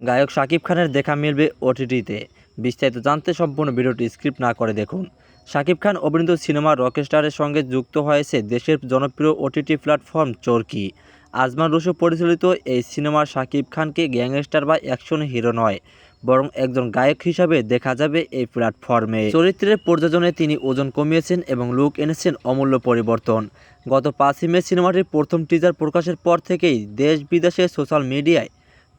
গায়ক শাকিব খানের দেখা মিলবে ওটিটিতে। বিস্তারিত জানতে সম্পূর্ণ ভিডিওটি স্কিপ না করে দেখুন। শাকিব খান অভিনীত সিনেমা রকস্টারের সঙ্গে যুক্ত হয়েছে দেশের জনপ্রিয় ওটিটি প্ল্যাটফর্ম চরকি। আজমান রুশো পরিচালিত এই সিনেমার শাকিব খানকে গ্যাংস্টার বা অ্যাকশন হিরো নয়, বরং একজন গায়ক হিসাবে দেখা যাবে এই প্ল্যাটফর্মে। চরিত্রের প্রযোজনে তিনি ওজন কমিয়েছেন এবং লুক এনেছেন অমূল্য পরিবর্তন। গত 5ই মে সিনেমাটির প্রথম টিজার প্রকাশের পর থেকেই দেশ বিদেশে সোশ্যাল মিডিয়ায়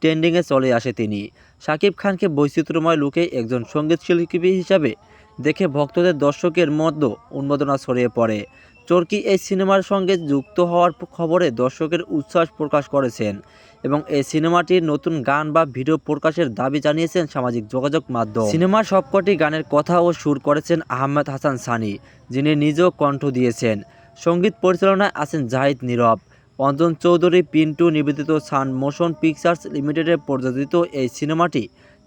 ট্রেন্ডিংয়ে চলে আসে তিনি। শাকিব খানকে বৈচিত্র্যময় লুকে একজন সঙ্গীতশিল্পী হিসাবে দেখে ভক্তদের দর্শকের মধ্যে উন্মাদনা ছড়িয়ে পড়ে। চরকি এই সিনেমার সঙ্গে যুক্ত হওয়ার খবরে দর্শকের উচ্ছ্বাস প্রকাশ করেছেন এবং এই সিনেমাটির নতুন গান বা ভিডিও প্রকাশের দাবি জানিয়েছেন সামাজিক যোগাযোগ মাধ্যম। সিনেমার সবকটি গানের কথা ও সুর করেছেন আহমেদ হাসান সানি, যিনি নিজেও কণ্ঠ দিয়েছেন। সঙ্গীত পরিচালনায় আছেন জাহিদ নীরব। অঞ্জন চৌধুরী পিন্টু নিবেদিত সান মোশন পিকচার্স লিমিটেডে প্রযোজিত এই সিনেমাটি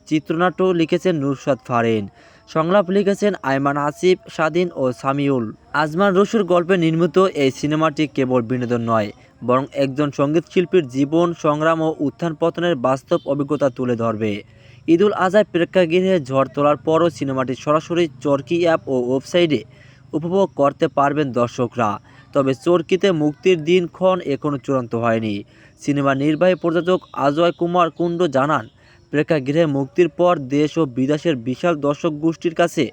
চিত্রনাট্য লিখেছেন নুসরাত ফারিন, সংলাপ লিখেছেন আয়মান আসিফ, স্বাধীন ও সামিউল। আজমান রুশোর গল্পে নির্মিত এই সিনেমাটি কেবল বিনোদন নয়, বরং একজন সঙ্গীতশিল্পীর জীবন সংগ্রাম ও উত্থান পতনের বাস্তব অভিজ্ঞতা তুলে ধরবে। ঈদুল আজহায় প্রেক্ষাগৃহে ঝড় তোলার পরও সিনেমাটি সরাসরি চরকি অ্যাপ ও ওয়েবসাইটে উপভোগ করতে পারবেন দর্শকরা। তবে চরকিতে মুক্তির দিনক্ষণ এখনও চূড়ান্ত হয়নি। সিনেমার নির্বাহী প্রযোজক অজয় কুমার কুন্ডু জানান, প্রেক্ষাগৃহে মুক্তির পর দেশ ও বিদেশের বিশাল দর্শক গোষ্ঠীর কাছে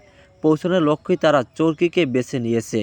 পৌঁছানোর লক্ষ্যেই তারা চরকিকে বেছে নিয়েছে।